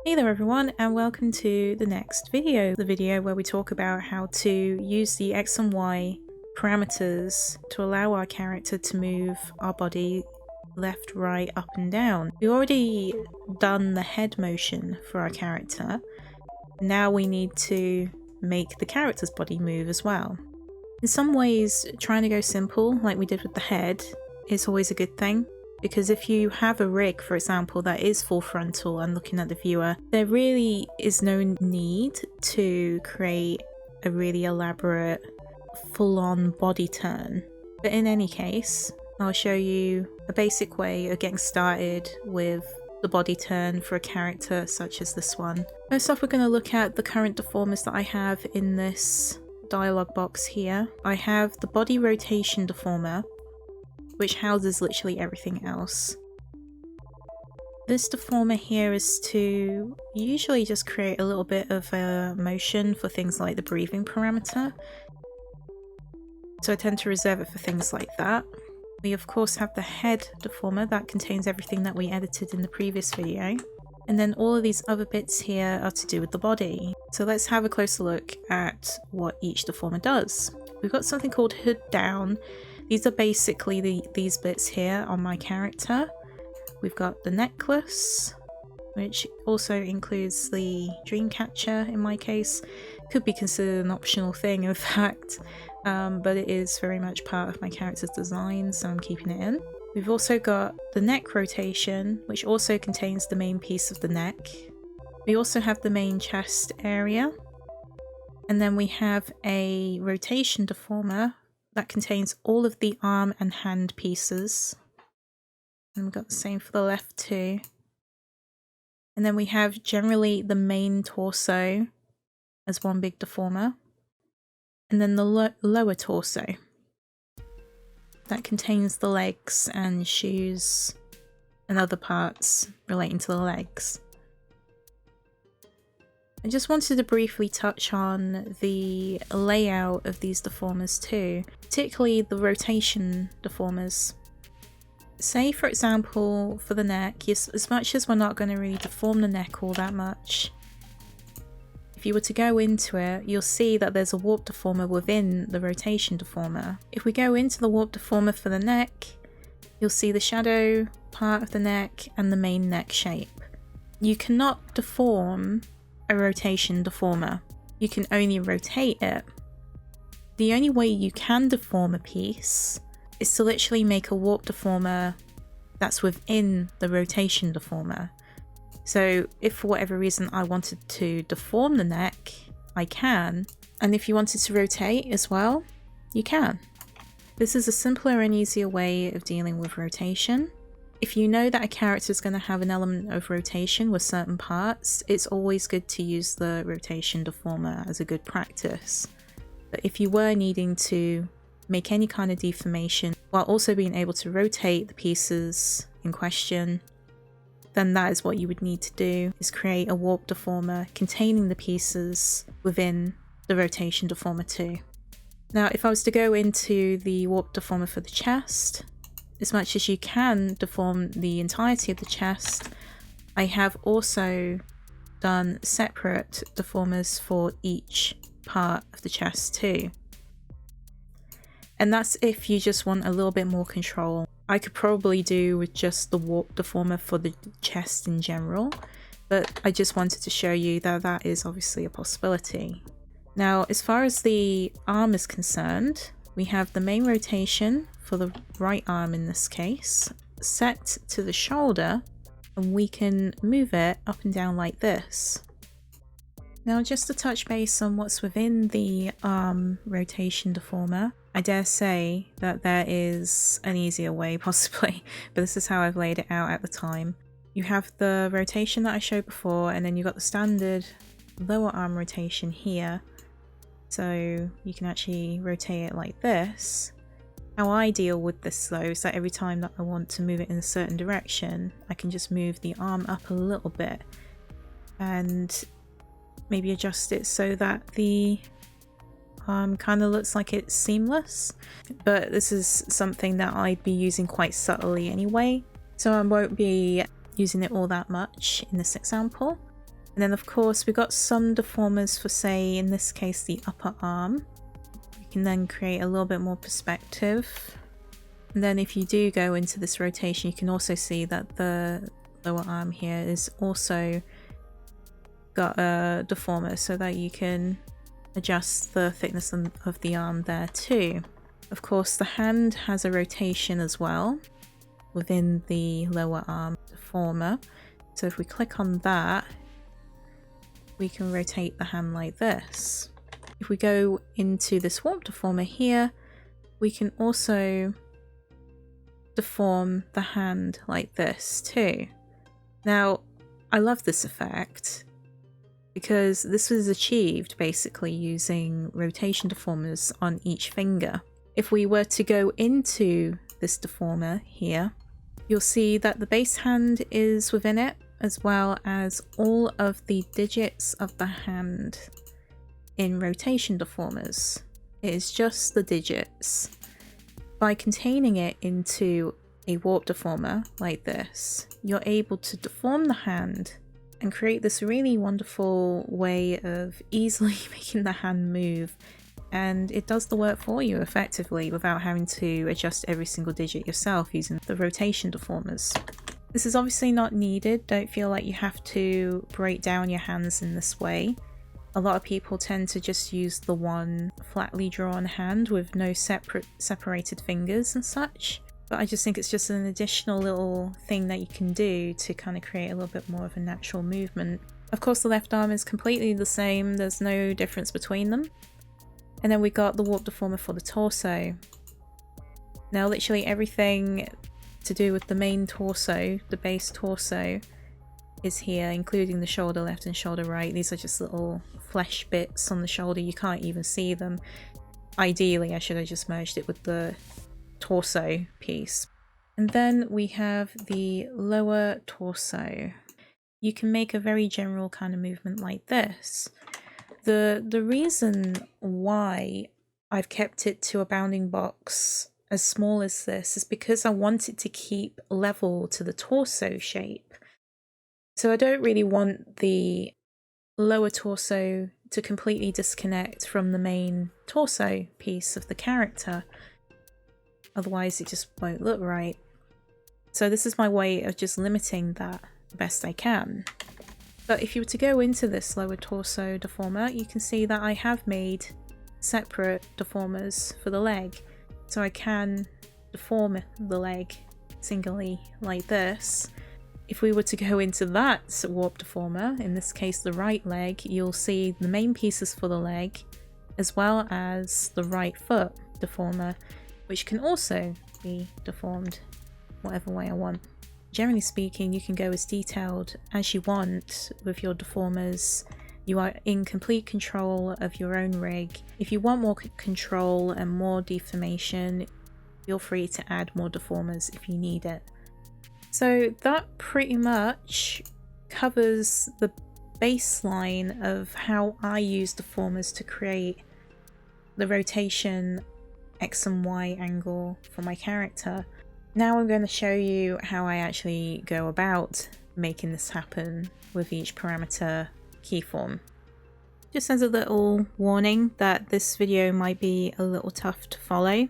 Hey there everyone, and welcome to the next video. The video where we talk about how to use the X and Y parameters to allow our character to move our body left, right, up and down. We've already done the head motion for our character. Now we need to make the character's body move as well. In some ways, trying to go simple like we did with the head is always a good thing. Because if you have a rig, for example, that is full frontal and looking at the viewer, there really is no need to create a really elaborate full-on body turn. But in any case, I'll show you a basic way of getting started with the body turn for a character such as this one. First off, we're going to look at the current deformers that I have in this dialog box here. I have the body rotation deformer, which houses literally everything else. This deformer here is to usually just create a little bit of a motion for things like the breathing parameter. So I tend to reserve it for things like that. We of course have the head deformer that contains everything that we edited in the previous video. And then all of these other bits here are to do with the body. So let's have a closer look at what each deformer does. We've got something called hood down. These are basically these bits here on my character. We've got the necklace, which also includes the dream catcher in my case. Could be considered an optional thing in fact, but it is very much part of my character's design, so I'm keeping it in. We've also got the neck rotation, which also contains the main piece of the neck. We also have the main chest area. And then we have a rotation deformer that contains all of the arm and hand pieces. And we've got the same for the left too. And then we have generally the main torso as one big deformer. And then the lower torso. That contains the legs and shoes and other parts relating to the legs. I just wanted to briefly touch on the layout of these deformers too, particularly the rotation deformers. Say for example for the neck, as much as we're not going to really deform the neck all that much, if you were to go into it, you'll see that there's a warp deformer within the rotation deformer. If we go into the warp deformer for the neck, you'll see the shadow part of the neck and the main neck shape. You cannot deform a rotation deformer. You can only rotate it. The only way you can deform a piece is to literally make a warp deformer that's within the rotation deformer. So if for whatever reason I wanted to deform the neck, I can. And if you wanted to rotate as well, you can. This is a simpler and easier way of dealing with rotation. If you know that a character is going to have an element of rotation with certain parts, it's always good to use the rotation deformer as a good practice. But if you were needing to make any kind of deformation while also being able to rotate the pieces in question, then that is what you would need to do, is create a warp deformer containing the pieces within the rotation deformer too. Now if I was to go into the warp deformer for the chest, as much as you can deform the entirety of the chest, I have also done separate deformers for each part of the chest too. And that's if you just want a little bit more control. I could probably do with just the warp deformer for the chest in general, but I just wanted to show you that that is obviously a possibility. Now, as far as the arm is concerned, we have the main rotation for the right arm in this case, set to the shoulder, and we can move it up and down like this. Now just to touch base on what's within the arm rotation deformer, I dare say that there is an easier way possibly, but this is how I've laid it out at the time. You have the rotation that I showed before, and then you've got the standard lower arm rotation here. So you can actually rotate it like this. How I deal with this though is that every time that I want to move it in a certain direction, I can just move the arm up a little bit and maybe adjust it so that the arm kind of looks like it's seamless. But this is something that I'd be using quite subtly anyway, so I won't be using it all that much in this example. And then of course we've got some deformers for, say, in this case, the upper arm. You can then create a little bit more perspective. And then if you do go into this rotation, you can also see that the lower arm here is also got a deformer so that you can adjust the thickness of the arm there too. Of course, the hand has a rotation as well within the lower arm deformer. So if we click on that, we can rotate the hand like this. If we go into this warp deformer here, we can also deform the hand like this too. Now, I love this effect because this was achieved basically using rotation deformers on each finger. If we were to go into this deformer here, you'll see that the base hand is within it, as well as all of the digits of the hand in rotation deformers. It is just the digits. By containing it into a warp deformer like this, you're able to deform the hand and create this really wonderful way of easily making the hand move, and it does the work for you effectively without having to adjust every single digit yourself using the rotation deformers. This is obviously not needed. Don't feel like you have to break down your hands in this way. A lot of people tend to just use the one flatly drawn hand with no separated fingers and such. But I just think it's just an additional little thing that you can do to kind of create a little bit more of a natural movement. Of course, the left arm is completely the same. There's no difference between them. And then we got the warp deformer for the torso. Now literally everything to do with the main torso, the base torso, is here, including the shoulder left and shoulder right. These are just little flesh bits on the shoulder. You can't even see them. Ideally, I should have just merged it with the torso piece. And then we have the lower torso. You can make a very general kind of movement like this. The reason why I've kept it to a bounding box as small as this is because I want it to keep level to the torso shape. So I don't really want the lower torso to completely disconnect from the main torso piece of the character. Otherwise it just won't look right. So this is my way of just limiting that the best I can. But if you were to go into this lower torso deformer, you can see that I have made separate deformers for the leg. So I can deform the leg singly like this. If we were to go into that warp deformer, in this case the right leg, you'll see the main pieces for the leg, as well as the right foot deformer, which can also be deformed whatever way I want. Generally speaking, you can go as detailed as you want with your deformers. You are in complete control of your own rig. If you want more control and more deformation, feel free to add more deformers if you need it. So that pretty much covers the baseline of how I use deformers to create the rotation X and Y angle for my character. Now I'm going to show you how I actually go about making this happen with each parameter keyform. Just as a little warning that this video might be a little tough to follow.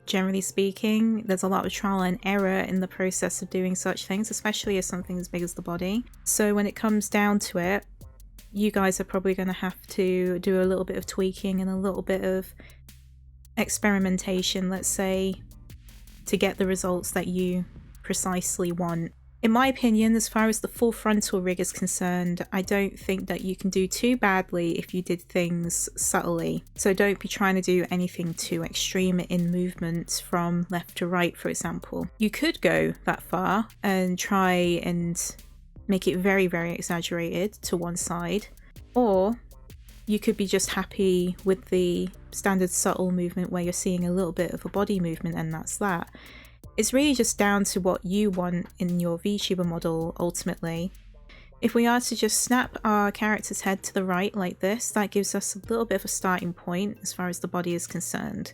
Generally speaking, there's a lot of trial and error in the process of doing such things, especially as something as big as the body. So when it comes down to it, you guys are probably going to have to do a little bit of tweaking and a little bit of experimentation, let's say, to get the results that you precisely want. In my opinion, as far as the full frontal rig is concerned, I don't think that you can do too badly if you did things subtly. So don't be trying to do anything too extreme in movement from left to right, for example. You could go that far and try and make it very, very exaggerated to one side, or you could be just happy with the standard subtle movement where you're seeing a little bit of a body movement and that's that. It's really just down to what you want in your VTuber model ultimately. If we are to just snap our character's head to the right like this, that gives us a little bit of a starting point as far as the body is concerned,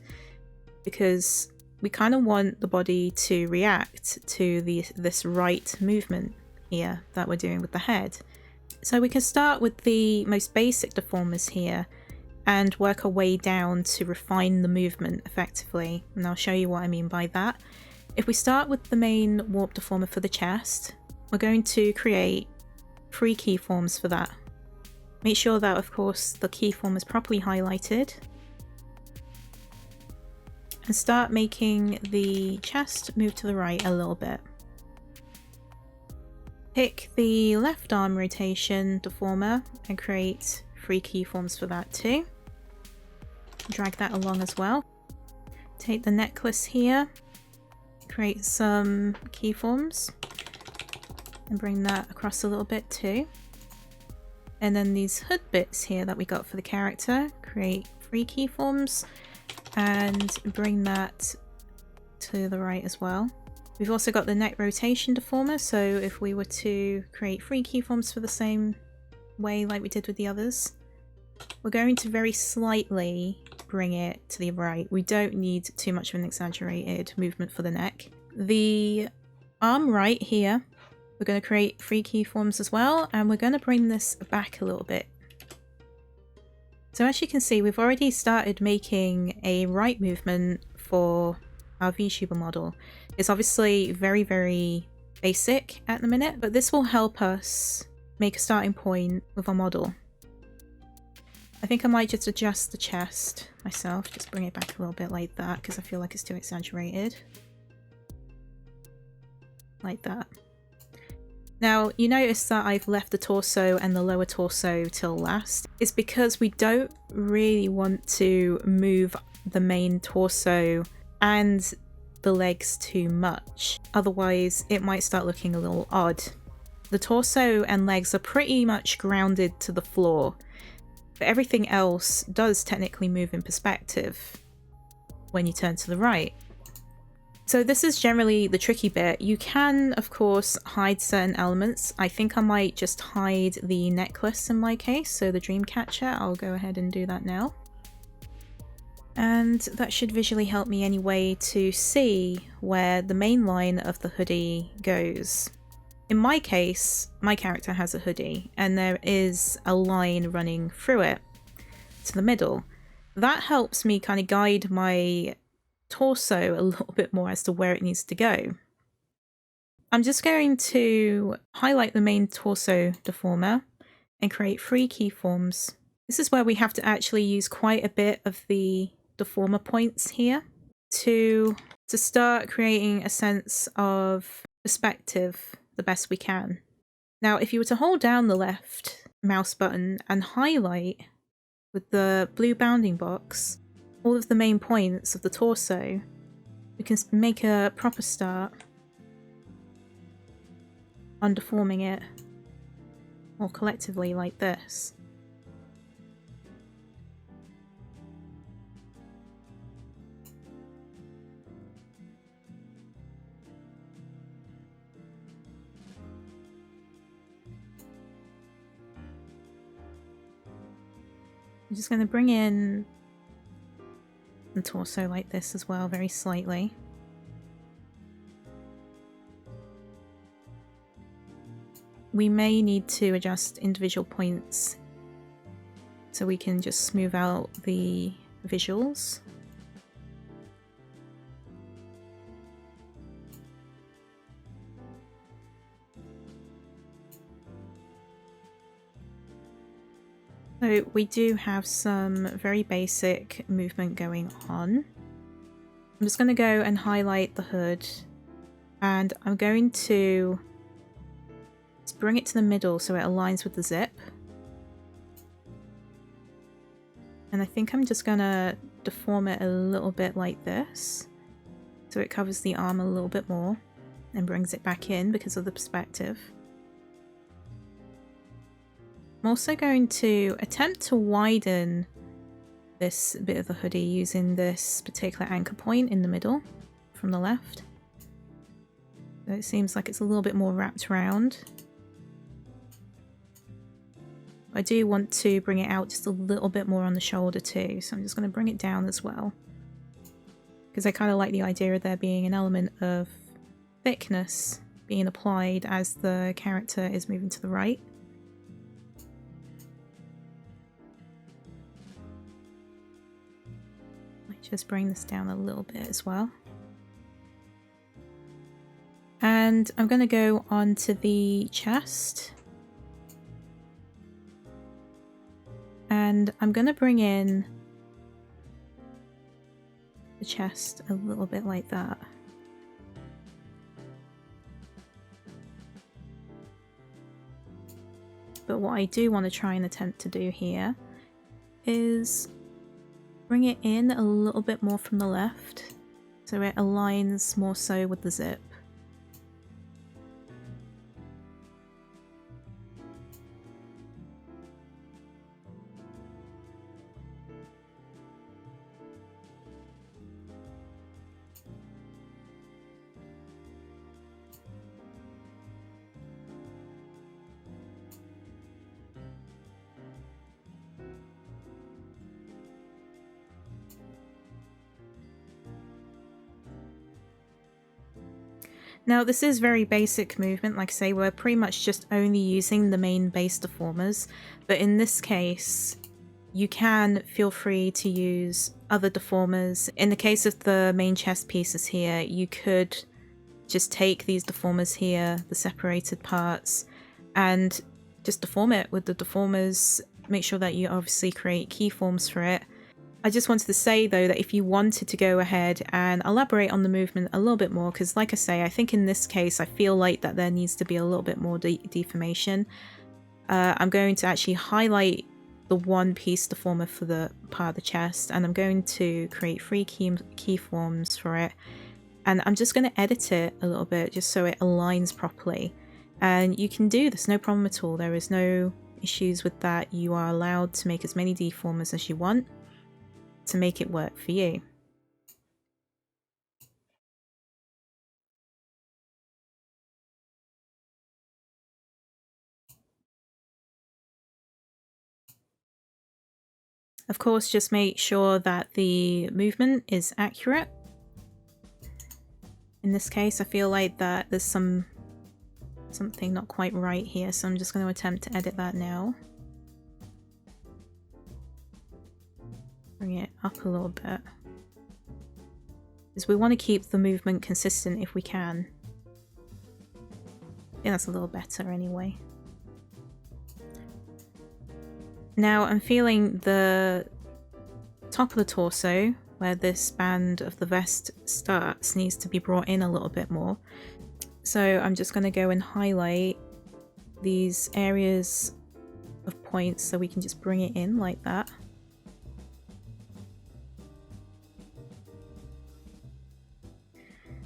because we kind of want the body to react to this right movement here that we're doing with the head. So we can start with the most basic deformers here and work our way down to refine the movement effectively, and I'll show you what I mean by that. If we start with the main warp deformer for the chest, we're going to create 3 keyforms for that. Make sure that, of course, the keyform is properly highlighted. And start making the chest move to the right a little bit. Pick the left arm rotation deformer and create 3 keyforms for that too. Drag that along as well. Take the necklace here, create some keyforms, and bring that across a little bit too. And then these hood bits here that we got for the character, create 3 keyforms and bring that to the right as well. We've also got the neck rotation deformer, so if we were to create 3 keyforms for the same way like we did with the others, we're going to very slightly bring it to the right. We don't need too much of an exaggerated movement for the neck. The arm right here, we're going to create 3 keyforms as well, and we're going to bring this back a little bit. So as you can see, we've already started making a right movement for our Vtuber model. It's obviously very, very basic at the minute, but this will help us make a starting point with our model. I think I might just adjust the chest myself, just bring it back a little bit like that, because I feel like it's too exaggerated. Like that. Now, you notice that I've left the torso and the lower torso till last. It's because we don't really want to move the main torso and the legs too much. Otherwise, it might start looking a little odd. The torso and legs are pretty much grounded to the floor, but everything else does technically move in perspective when you turn to the right. So this is generally the tricky bit. You can, of course, hide certain elements. I think I might just hide the necklace in my case, so the dream catcher. I'll go ahead and do that now. And that should visually help me anyway to see where the main line of the hoodie goes. In my case, my character has a hoodie, and there is a line running through it to the middle. That helps me kind of guide my torso a little bit more as to where it needs to go. I'm just going to highlight the main torso deformer and create 3 keyforms. This is where we have to actually use quite a bit of the deformer points here to start creating a sense of perspective the best we can. Now, if you were to hold down the left mouse button and highlight with the blue bounding box all of the main points of the torso, we can make a proper start on deforming it more collectively like this. I'm just going to bring in the torso like this as well, very slightly. We may need to adjust individual points so we can just smooth out the visuals. So we do have some very basic movement going on. I'm just going to go and highlight the hood, and I'm going to just bring it to the middle so it aligns with the zip. And I think I'm just going to deform it a little bit like this, so it covers the arm a little bit more and brings it back in because of the perspective. I'm also going to attempt to widen this bit of the hoodie using this particular anchor point in the middle from the left. So it seems like it's a little bit more wrapped around. I do want to bring it out just a little bit more on the shoulder too, so I'm just going to bring it down as well. Because I kind of like the idea of there being an element of thickness being applied as the character is moving to the right. just bring this down a little bit as well. And I'm going to go onto the chest. And I'm going to bring in the chest a little bit like that. But what I do want to try and attempt to do here is bring it in a little bit more from the left so it aligns more so with the zip. Now this is very basic movement, like I say, we're pretty much just only using the main base deformers, but in this case you can feel free to use other deformers. In the case of the main chest pieces here, you could just take these deformers here, the separated parts, and just deform it with the deformers. Make sure that you obviously create keyforms for it. I just wanted to say though that if you wanted to go ahead and elaborate on the movement a little bit more, because like I say, I think in this case I feel like that there needs to be a little bit more deformation. I'm going to actually highlight the one piece deformer for the part of the chest, and I'm going to create 3 keyforms for it, and I'm just going to edit it a little bit just so it aligns properly. And you can do this, no problem at all. There is no issues with that. You are allowed to make as many deformers as you want to make it work for you. Of course, just make sure that the movement is accurate. In this case, I feel like that there's something not quite right here, so I'm just going to attempt to edit that now. Bring it up a little bit, because we want to keep the movement consistent if we can. I think that's a little better anyway. Now I'm feeling the top of the torso, where this band of the vest starts, needs to be brought in a little bit more. So I'm just going to go and highlight these areas of points so we can just bring it in like that.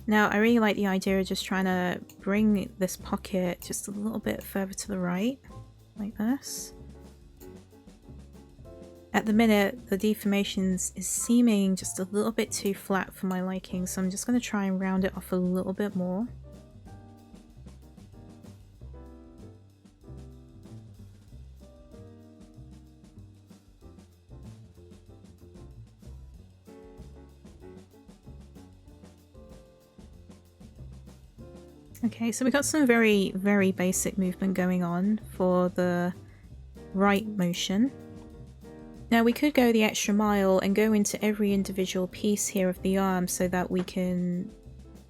Now I really like the idea of just trying to bring this pocket just a little bit further to the right, like this. At the minute, the deformations is seeming just a little bit too flat for my liking, so I'm just going to try and round it off a little bit more. Okay, so we got some very, very basic movement going on for the right motion. Now we could go the extra mile and go into every individual piece here of the arm so that we can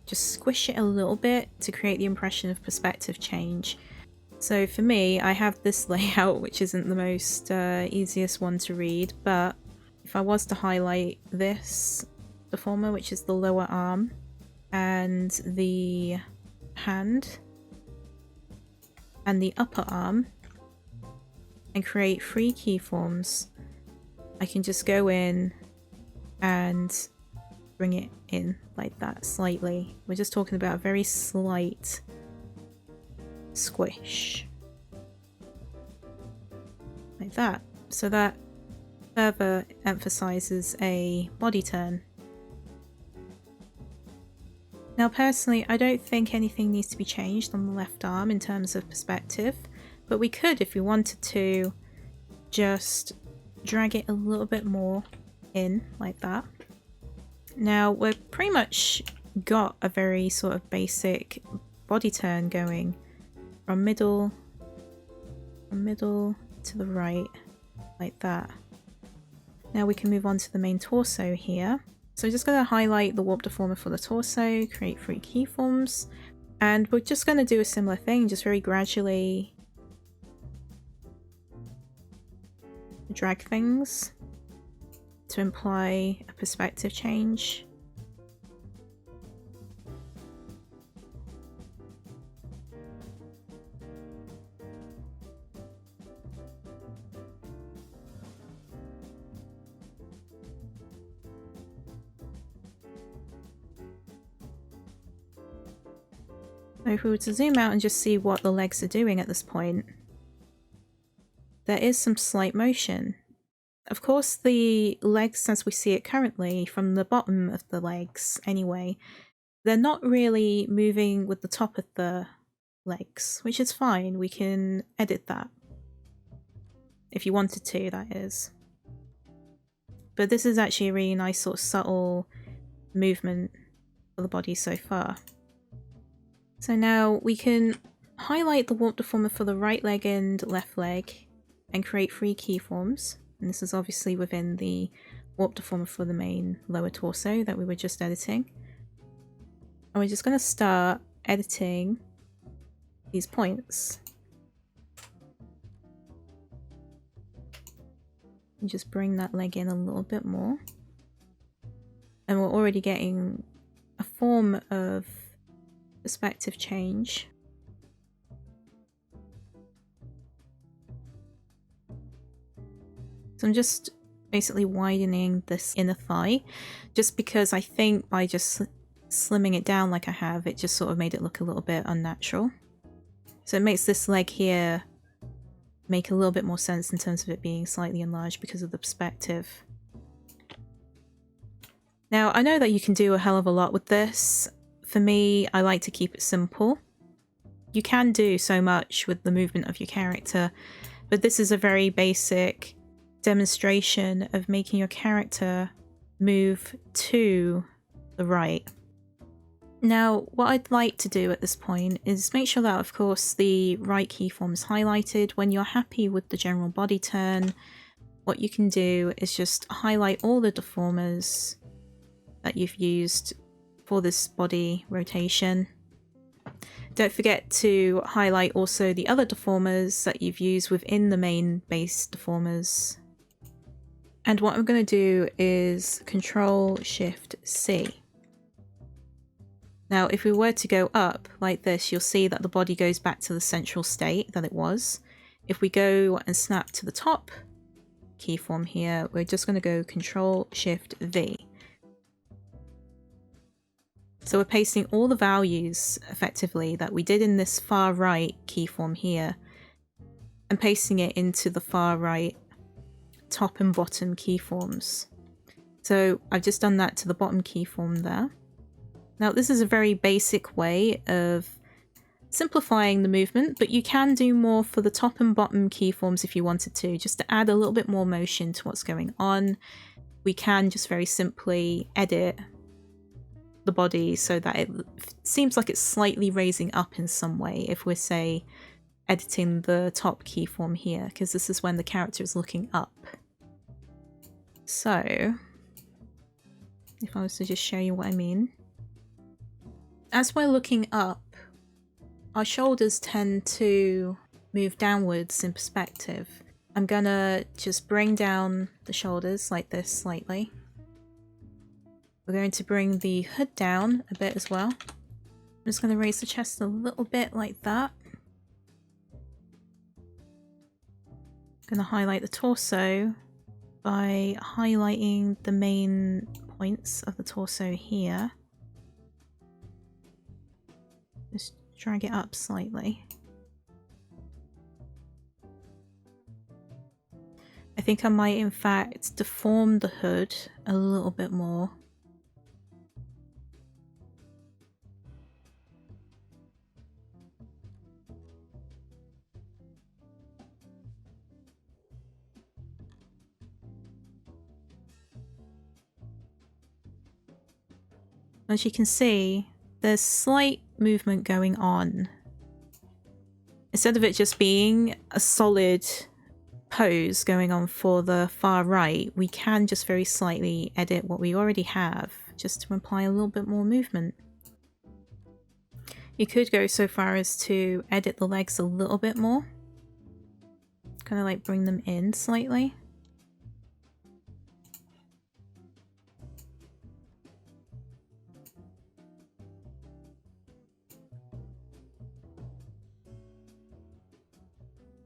just squish it a little bit to create the impression of perspective change. So for me, I have this layout, which isn't the most easiest one to read, but if I was to highlight this deformer, which is the lower arm, and the hand, and the upper arm, and create 3 keyforms, I can just go in and bring it in like that slightly. We're just talking about a very slight squish. Like that. So that further emphasizes a body turn. Now personally, I don't think anything needs to be changed on the left arm in terms of perspective, but we could, if we wanted to, just drag it a little bit more in like that. Now we've pretty much got a very sort of basic body turn going from middle to the right like that. Now we can move on to the main torso here. So I'm just going to highlight the warp deformer for the torso, create 3 keyforms, and we're just going to do a similar thing, just very gradually drag things to imply a perspective change. So if we were to zoom out and just see what the legs are doing at this point, there is some slight motion. Of course, the legs as we see it currently, from the bottom of the legs anyway, they're not really moving with the top of the legs, which is fine. We can edit that. If you wanted to, that is. But this is actually a really nice sort of subtle movement for the body so far. So now we can highlight the warp deformer for the right leg and left leg and create 3 keyforms. And this is obviously within the warp deformer for the main lower torso that we were just editing. And we're just going to start editing these points. And just bring that leg in a little bit more. And we're already getting a form of perspective change. So I'm just basically widening this inner thigh, just because I think by just slimming it down like I have, it just sort of made it look a little bit unnatural. So it makes this leg here make a little bit more sense in terms of it being slightly enlarged because of the perspective. Now, I know that you can do a hell of a lot with this. For me, I like to keep it simple. You can do so much with the movement of your character, but this is a very basic demonstration of making your character move to the right. Now, what I'd like to do at this point is make sure that, of course, the right keyform is highlighted. When you're happy with the general body turn, what you can do is just highlight all the deformers that you've used for this body rotation. Don't forget to highlight also the other deformers that you've used within the main base deformers. And what I'm going to do is Control-Shift-C. Now, if we were to go up like this, you'll see that the body goes back to the central state that it was. If we go and snap to the top keyform here, we're just going to go Control-Shift-V. So we're pasting all the values, effectively, that we did in this far right keyform here, and pasting it into the far right top and bottom keyforms. So I've just done that to the bottom keyform there. Now this is a very basic way of simplifying the movement, but you can do more for the top and bottom keyforms if you wanted to, just to add a little bit more motion to what's going on. We can just very simply edit the body so that it seems like it's slightly raising up in some way if we're, say, editing the top keyform here, because this is when the character is looking up. So if I was to just show you what I mean, as we're looking up, our shoulders tend to move downwards in perspective. I'm gonna just bring down the shoulders like this slightly. We're going to bring the hood down a bit as well. I'm just going to raise the chest a little bit like that. I'm going to highlight the torso by highlighting the main points of the torso here. Just drag it up slightly. I think I might in fact deform the hood a little bit more. As you can see, there's slight movement going on. Instead of it just being a solid pose going on for the far right, we can just very slightly edit what we already have just to imply a little bit more movement. You could go so far as to edit the legs a little bit more. Kind of like bring them in slightly.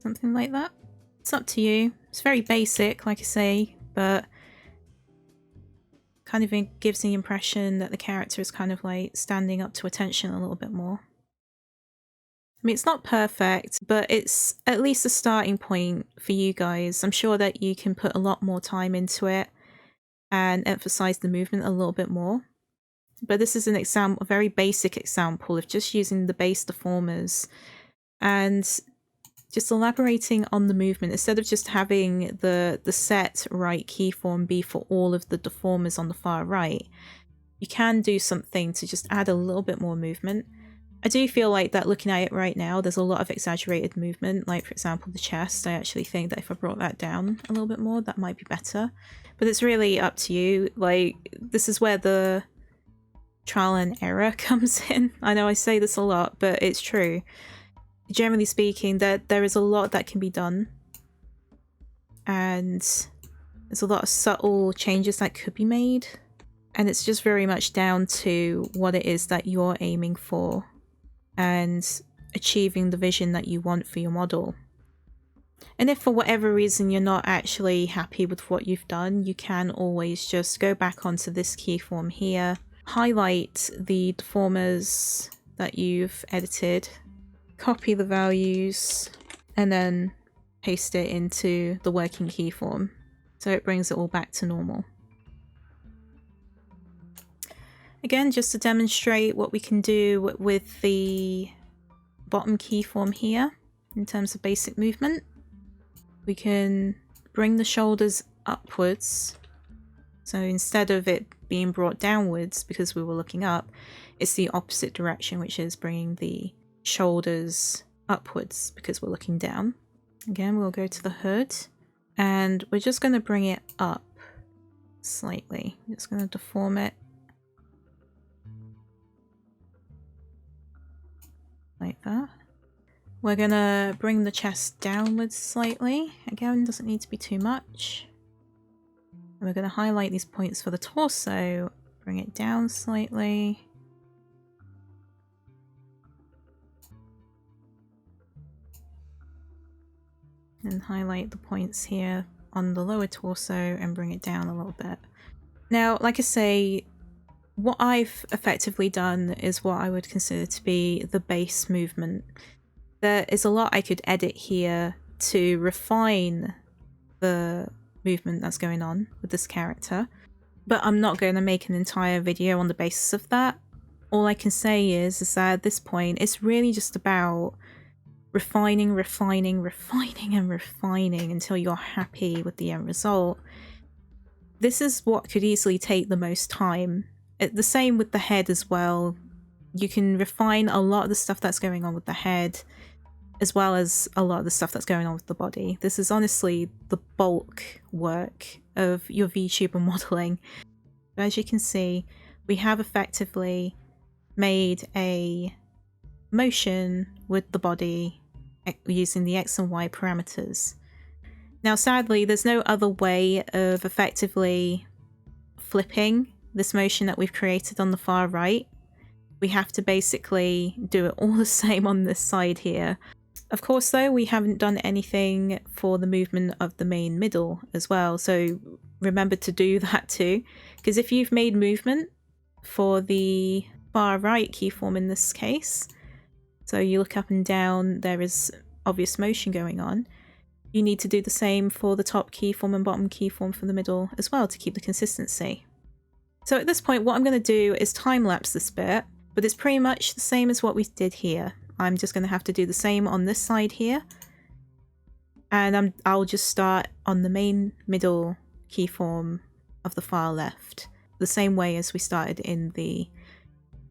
Something like that. It's up to you. It's very basic, like I say, but kind of gives the impression that the character is kind of like standing up to attention a little bit more. I mean, it's not perfect, but it's at least a starting point for you guys. I'm sure that you can put a lot more time into it and emphasize the movement a little bit more. But this is an example, a very basic example of just using the base deformers and just elaborating on the movement instead of just having the set right keyform be for all of the deformers on the far right. You can do something to just add a little bit more movement. I do feel like that looking at it right now, there's a lot of exaggerated movement, like for example the chest. I actually think that if I brought that down a little bit more, that might be better. But it's really up to you. Like, this is where the trial and error comes in. I know I say this a lot, but it's true. Generally speaking, there is a lot that can be done, and there's a lot of subtle changes that could be made, and it's just very much down to what it is that you're aiming for and achieving the vision that you want for your model. And if for whatever reason you're not actually happy with what you've done, you can always just go back onto this keyform here, highlight the deformers that you've edited, copy the values, and then paste it into the working keyform, so it brings it all back to normal. Again, just to demonstrate what we can do with the bottom keyform here in terms of basic movement, we can bring the shoulders upwards. So instead of it being brought downwards because we were looking up, it's the opposite direction, which is bringing the shoulders upwards because we're looking down. Again, we'll go to the hood and we're just going to bring it up slightly. I'm just going to deform it like that. We're going to bring the chest downwards slightly. Again, doesn't need to be too much. And we're going to highlight these points for the torso, bring it down slightly. And highlight the points here on the lower torso and bring it down a little bit. Now, like I say, what I've effectively done is what I would consider to be the base movement. There is a lot I could edit here to refine the movement that's going on with this character, but I'm not going to make an entire video on the basis of that. All I can say is that at this point, it's really just about refining until you're happy with the end result. This is what could easily take the most time. The same with the head as well. You can refine a lot of the stuff that's going on with the head, as well as a lot of the stuff that's going on with the body. This is honestly the bulk work of your VTuber modeling. But as you can see, we have effectively made a motion with the body using the X and Y parameters. Now sadly, there's no other way of effectively flipping this motion that we've created on the far right. We have to basically do it all the same on this side here. Of course though, we haven't done anything for the movement of the main middle as well, so remember to do that too, because if you've made movement for the far right keyform in this case, so you look up and down, there is obvious motion going on, you need to do the same for the top keyform and bottom keyform for the middle as well to keep the consistency. So at this point, what I'm going to do is time-lapse this bit, but it's pretty much the same as what we did here. I'm just going to have to do the same on this side here, and I'll just start on the main middle keyform of the far left, the same way as we started in the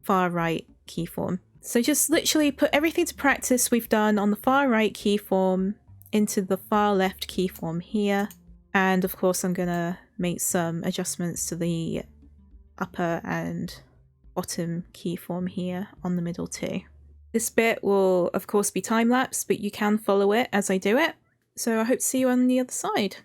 far right keyform. So just literally put everything to practice we've done on the far right keyform into the far left keyform here. And of course I'm gonna make some adjustments to the upper and bottom keyform here on the middle too. This bit will of course be time-lapse, but you can follow it as I do it. So I hope to see you on the other side.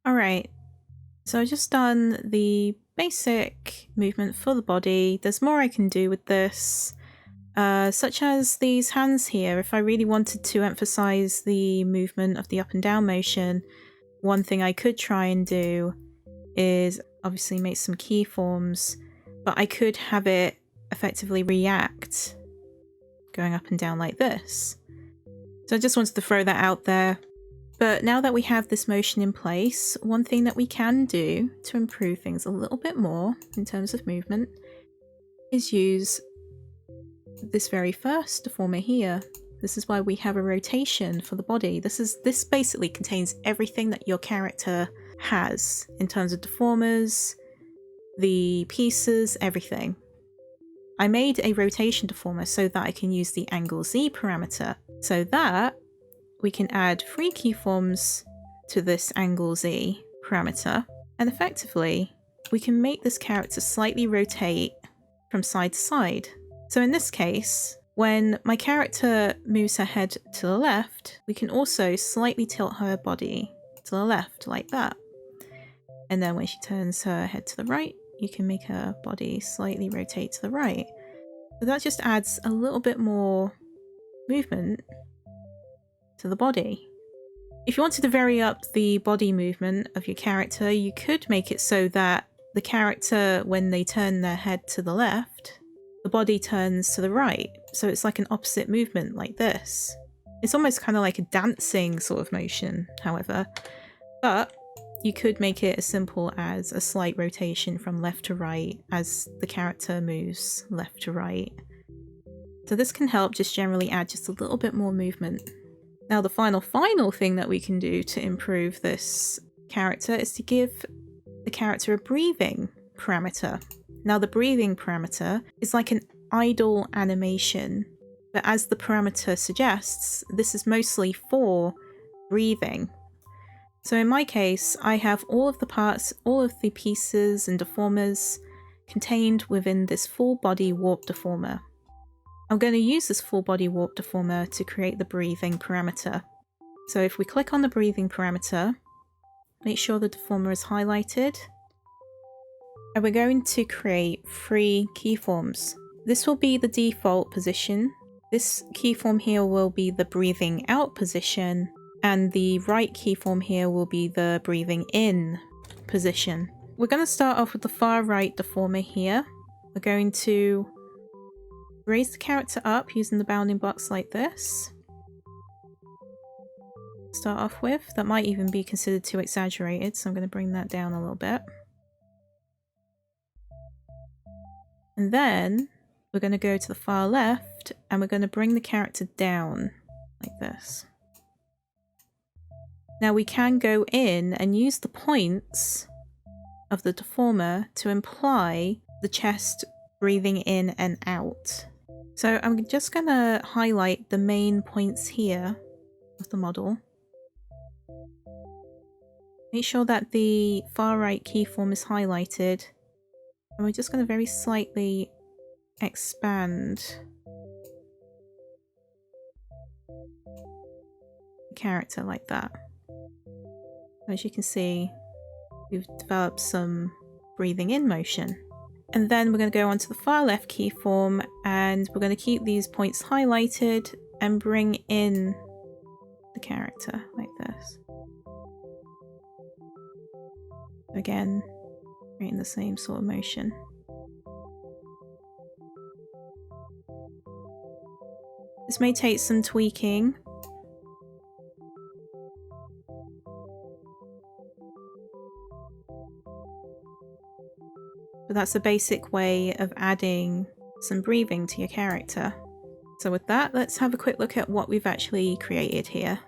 Alright, so I've just done the basic movement for the body. There's more I can do with this, such as these hands here. If I really wanted to emphasize the movement of the up and down motion, one thing I could try and do is obviously make some keyforms, but I could have it effectively react going up and down like this. So I just wanted to throw that out there. But now that we have this motion in place, one thing that we can do to improve things a little bit more in terms of movement is use this very first deformer here. This is why we have a rotation for the body. This basically contains everything that your character has in terms of deformers, the pieces, everything. I made a rotation deformer so that I can use the angle Z parameter, so that we can add 3 keyforms to this angle Z parameter, and effectively we can make this character slightly rotate from side to side. So in this case, when my character moves her head to the left, we can also slightly tilt her body to the left like that. And then when she turns her head to the right, you can make her body slightly rotate to the right. So that just adds a little bit more movement to the body. If you wanted to vary up the body movement of your character, you could make it so that the character, when they turn their head to the left, the body turns to the right. So it's like an opposite movement like this. It's almost kind of like a dancing sort of motion, however. But you could make it as simple as a slight rotation from left to right as the character moves left to right. So this can help just generally add just a little bit more movement. Now the final thing that we can do to improve this character is to give the character a breathing parameter. Now the breathing parameter is like an idle animation, but as the parameter suggests, this is mostly for breathing. So in my case, I have all of the parts, all of the pieces and deformers contained within this full body warp deformer. I'm going to use this full body warp deformer to create the breathing parameter. So if we click on the breathing parameter, make sure the deformer is highlighted, and we're going to create 3 keyforms. This will be the default position. This keyform here will be the breathing out position, and the right keyform here will be the breathing in position. We're going to start off with the far right deformer here. We're going to raise the character up using the bounding box like this. Start off with. That might even be considered too exaggerated, so I'm going to bring that down a little bit. And then we're going to go to the far left and we're going to bring the character down like this. Now we can go in and use the points of the deformer to imply the chest breathing in and out. So I'm just going to highlight the main points here of the model. Make sure that the far right keyform is highlighted, and we're just going to very slightly expand the character like that. As you can see, we've developed some breathing in motion. And then we're going to go onto the far left keyform and we're going to keep these points highlighted and bring in the character like this. Again, creating the same sort of motion. This may take some tweaking. But that's a basic way of adding some breathing to your character. So with that, let's have a quick look at what we've actually created here.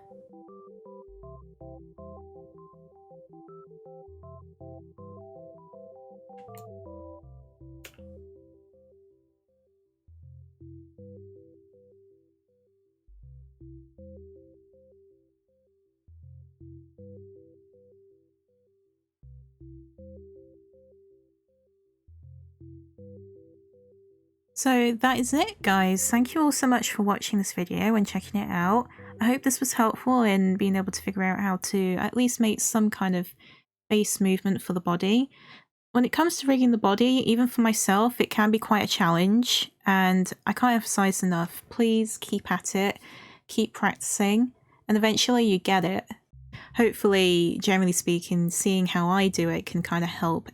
So that is it, guys. Thank you all so much for watching this video and checking it out. I hope this was helpful in being able to figure out how to at least make some kind of base movement for the body. When it comes to rigging the body, even for myself, it can be quite a challenge, and I can't emphasize enough, please keep at it, keep practicing, and eventually you get it. Hopefully, generally speaking, seeing how I do it can kind of help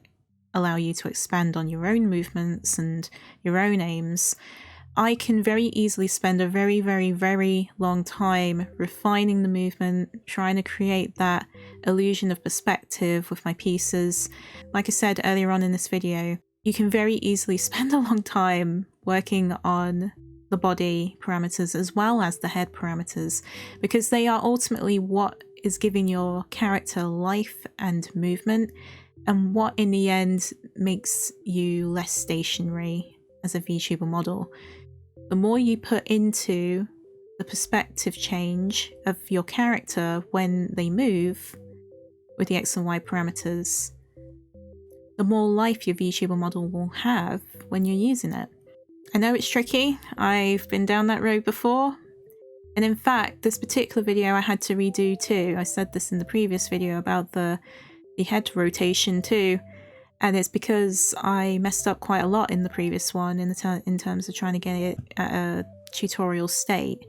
allow you to expand on your own movements and your own aims. I can very easily spend a very, very, very long time refining the movement, trying to create that illusion of perspective with my pieces. Like I said earlier on in this video, you can very easily spend a long time working on the body parameters as well as the head parameters, because they are ultimately what is giving your character life and movement, and what in the end makes you less stationary as a VTuber model. The more you put into the perspective change of your character when they move with the X and Y parameters, the more life your VTuber model will have when you're using it. I know it's tricky, I've been down that road before, and in fact this particular video I had to redo too. I said this in the previous video about the head rotation too, and it's because I messed up quite a lot in the previous one in terms of trying to get it at a tutorial state.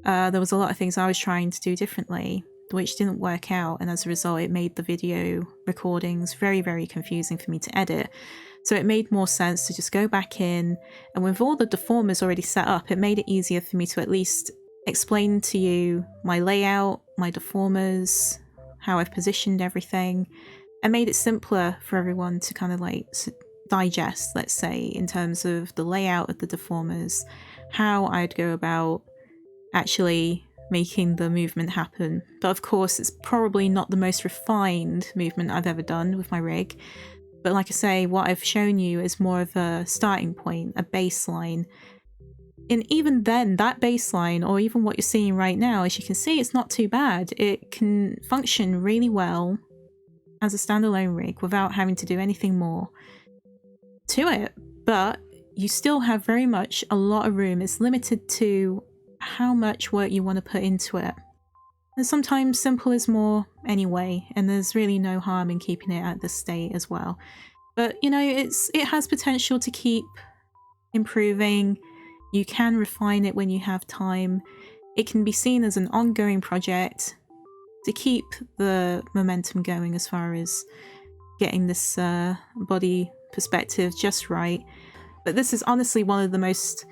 There was a lot of things I was trying to do differently, which didn't work out, and as a result it made the video recordings very, very confusing for me to edit. So it made more sense to just go back in, and with all the deformers already set up, it made it easier for me to at least explain to you my layout, my deformers, how I've positioned everything, and made it simpler for everyone to kind of like digest, let's say, in terms of the layout of the deformers, how I'd go about actually making the movement happen. But of course, it's probably not the most refined movement I've ever done with my rig. But like I say, what I've shown you is more of a starting point, a baseline. And even then, that baseline, or even what you're seeing right now, as you can see, it's not too bad. It can function really well as a standalone rig without having to do anything more to it. But you still have very much a lot of room. It's limited to how much work you want to put into it. And sometimes simple is more anyway, and there's really no harm in keeping it at this state as well. But you know, it has potential to keep improving. You can refine it when you have time. It can be seen as an ongoing project to keep the momentum going as far as getting this body perspective just right. But this is honestly one of the most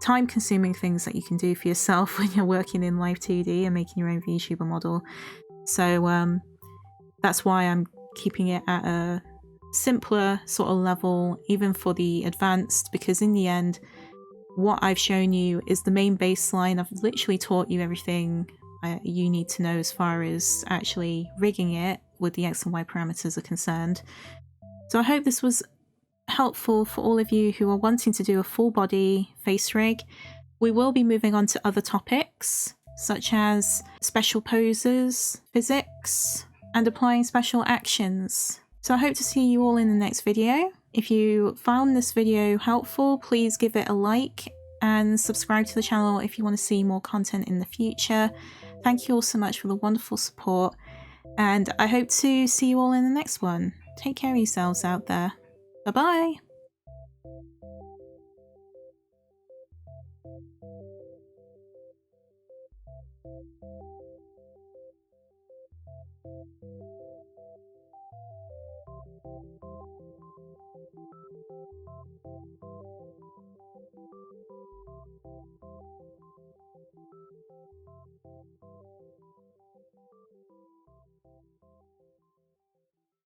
time-consuming things that you can do for yourself when you're working in Live2D and making your own VTuber model. So that's why I'm keeping it at a simpler sort of level, even for the advanced, because in the end, what I've shown you is the main baseline. I've literally taught you everything you need to know as far as actually rigging it with the X and Y parameters are concerned. So I hope this was helpful for all of you who are wanting to do a full body face rig. We will be moving on to other topics such as special poses, physics, and applying special actions. So I hope to see you all in the next video. If you found this video helpful, please give it a like and subscribe to the channel if you want to see more content in the future. Thank you all so much for the wonderful support, and I hope to see you all in the next one. Take care of yourselves out there. Bye bye!